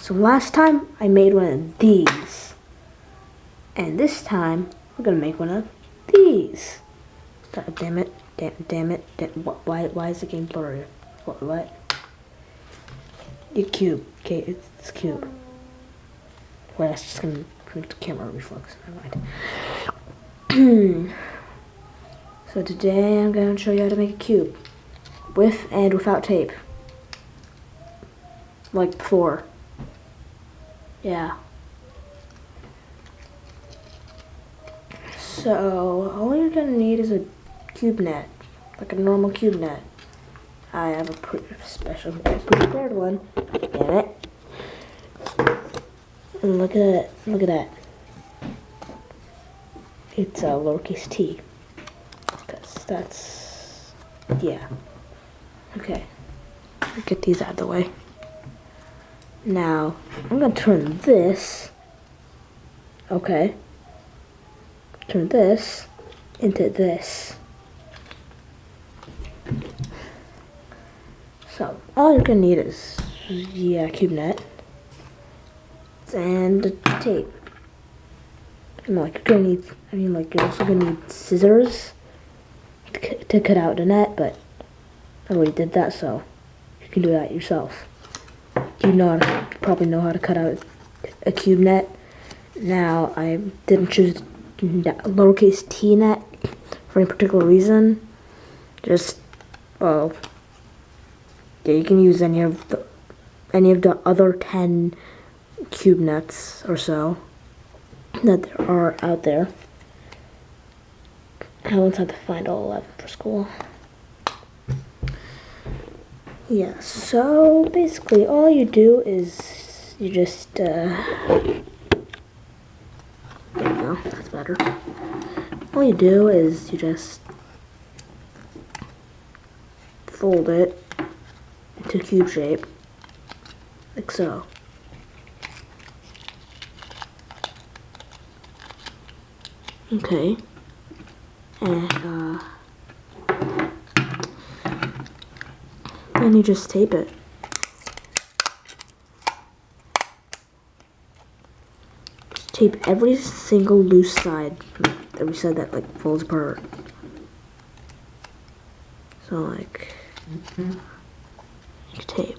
So last time I made one of these. And this time we're gonna make one of these. Damn it. Why is the game blurry? What? Your cube. Okay, it's cube. Well, that's just gonna make the camera reflex. Never mind. So today I'm gonna show you how to make a cube. With and without tape. Like before. Yeah. So all you're gonna need is a cube net. Like a normal cube net. I have a special prepared one. Damn it. And look at that. It's a lowercase t. Because that's, yeah. Okay. Get these out of the way. Now, I'm going to turn this, okay, turn this into this. So, all you're going to need is, yeah, CubeNet and tape. And like, you're going to need, you're also going to need scissors to cut out the net, but I already did that, so you can do that yourself. You probably know how to cut out a cube net. Now, I didn't choose lowercase t net for any particular reason. Just, well, yeah, you can use any of the other 10 cube nets or so that there are out there. I once had to find all 11 for school. Yeah, so basically all you do is you just, there you go, that's better. All you do is you just fold it into cube shape, like so. Okay, and then you just tape it. Just tape every single loose side, every side that like falls apart. So like, you tape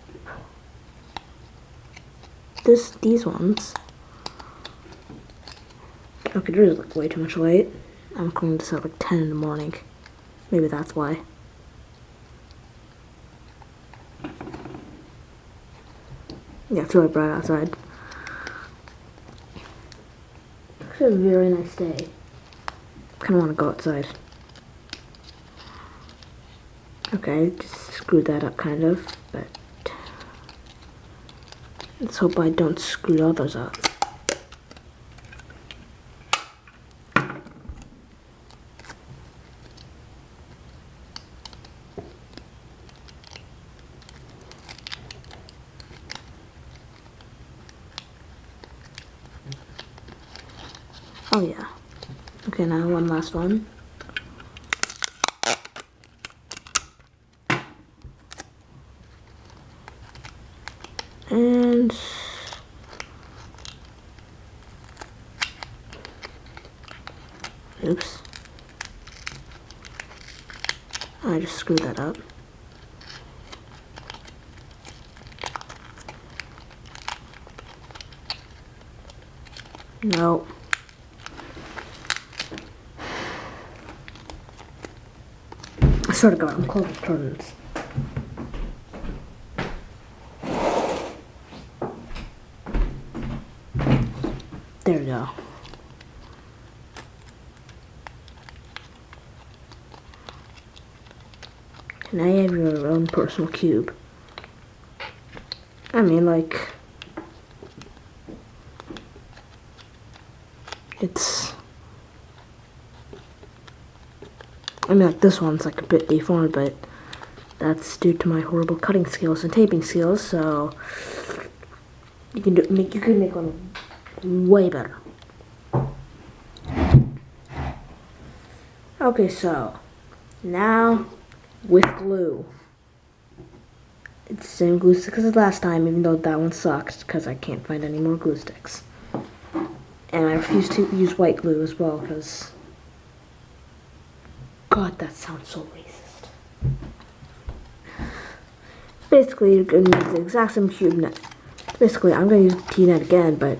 these ones. Okay, there's like way too much light. I'm going to set like 10 in the morning. Maybe that's why. Yeah, it's really bright outside. It's a very nice day. I kind of want to go outside. Okay, just screwed that up kind of, but let's hope I don't screw the others up. Oh yeah. Okay, now one last one. And oops. I just screwed that up. No. I swear to God, I'm closing curtains. There we go. Now you have your own personal cube. I mean, like, like this one's like a bit deformed, but that's due to my horrible cutting skills and taping skills, so you can make one way better. Okay, so now with glue, it's the same glue sticks as last time, even though that one sucked because I can't find any more glue sticks. And I refuse to use white glue as well because, God, that sounds so racist. Basically, you're going to use the exact same cube net. Basically, I'm going to use the T-net again, but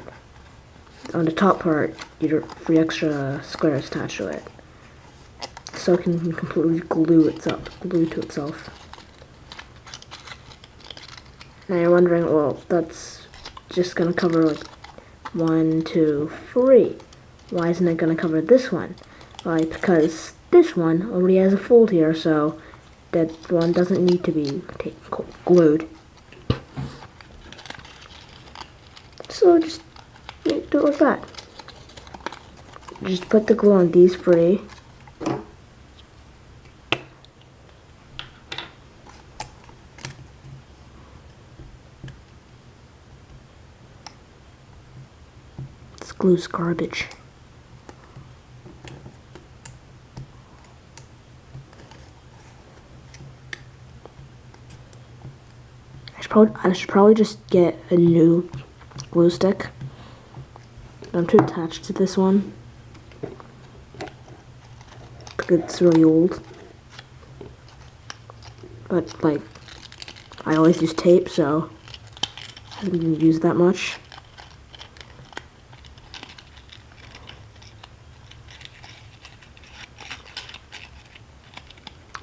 on the top part, you get 3 extra squares attached to it. So it can completely glue to itself. Now you're wondering, well, that's just going to cover like 1, 2, 3. Why isn't it going to cover this one? Why? Because this one already has a fold here, so that one doesn't need to be glued. So just do it like that. Just put the glue on these 3. This glue's garbage. I should probably just get a new glue stick. I'm too attached to this one. It's really old. But like, I always use tape, so I haven't used that much.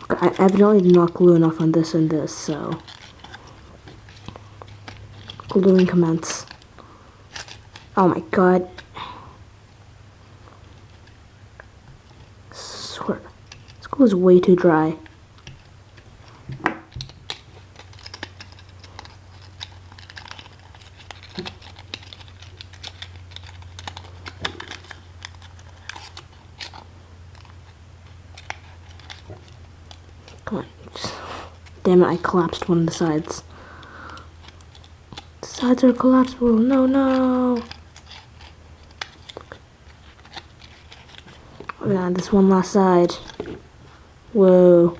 I evidently did not glue enough on this and this, so gluing commence. Oh my god. Swear. This glue is way too dry. Come on. Damn it, I collapsed one of the sides. The sides are collapsible. No, no. Oh yeah, this one last side. Whoa.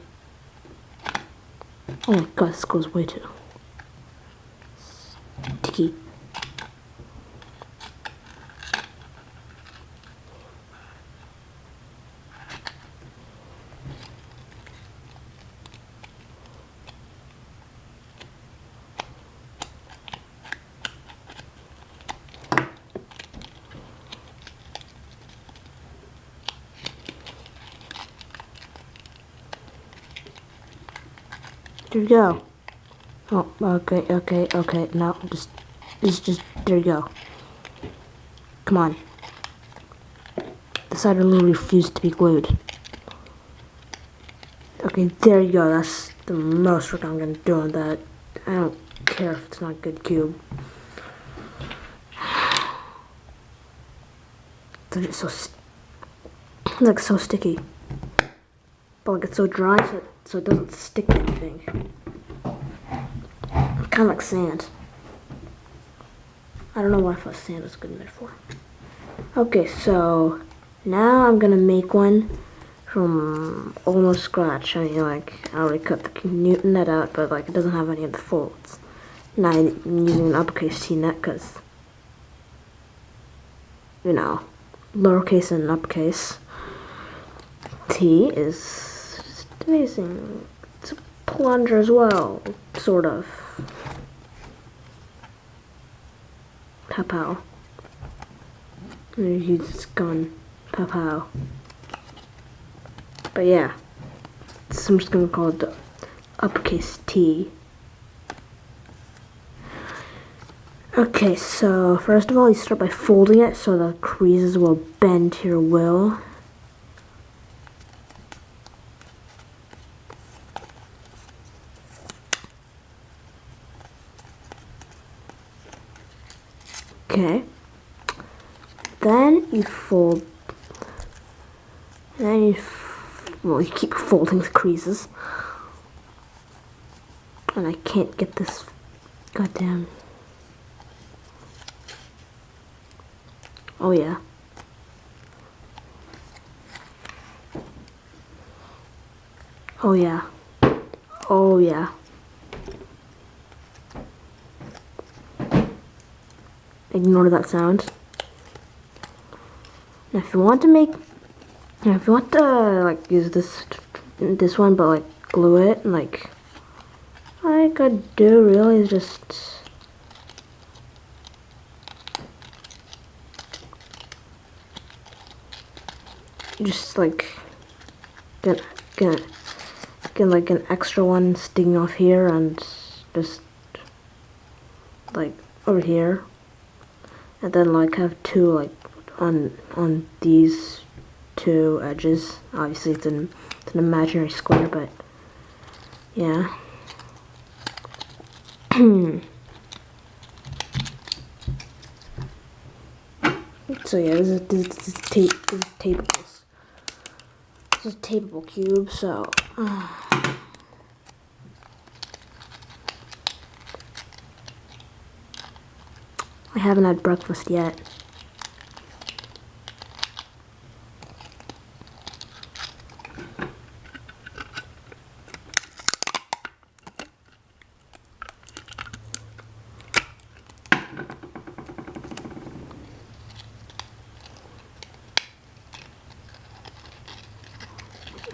Oh my god, this goes way too sticky. There you go. Oh, okay. No, just, there you go. Come on. The side literally refused to be glued. Okay, there you go. That's the most work I'm gonna do on that. I don't care if it's not a good cube. It's just it's like so sticky. But like it's so dry, so it doesn't stick to anything. Kind of like sand. I don't know why I thought sand was a good metaphor. Okay, so now I'm gonna make one from almost scratch. I mean, like, I already cut the net out, but like it doesn't have any of the folds. Now I'm using an uppercase T net because, you know, lowercase and uppercase. T is just amazing. It's a plunger as well, sort of. Pow. I'm gonna use this gun. Pow. But yeah, so I'm just gonna call it the uppercase T. Okay, so first of all, you start by folding it so the creases will bend to your will. Okay. Then you fold. Then you keep folding the creases. And I can't get this goddamn. Oh yeah. Oh yeah. Oh yeah. Ignore that sound. Now if you want to make, if you want to like use this one, but like glue it, like I could do really is just like get like an extra one sticking off here and just like over here, and then like have two like on these two edges. Obviously it's an imaginary square, but yeah. So yeah, this is tapeables. This is tapeable cube, so I haven't had breakfast yet.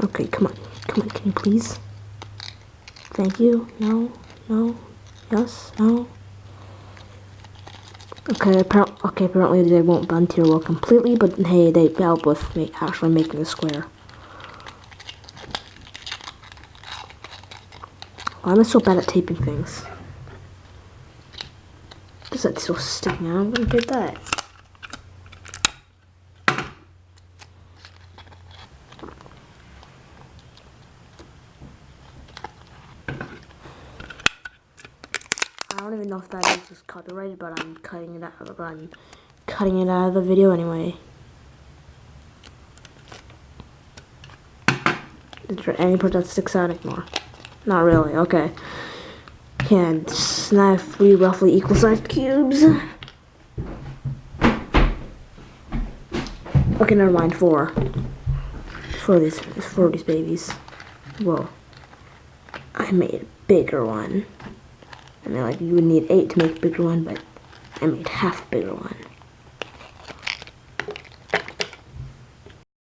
Okay, come on, can you please? Thank you. No, yes, no. Okay, apparently they won't bend to your wall completely, but hey, they help with actually making a square. Why am I so bad at taping things? Is that still sticking out? I'm gonna get that. I don't even know if that is copyrighted, but I'm cutting it out. I'm cutting it out of the video anyway. Is there any part that sticks out anymore? Not really. Okay. And now I have 3 roughly equal-sized cubes. Okay, never mind. 4. For these babies. Whoa. I made a bigger one. I mean, like, you would need 8 to make a bigger one, but I made half a bigger one.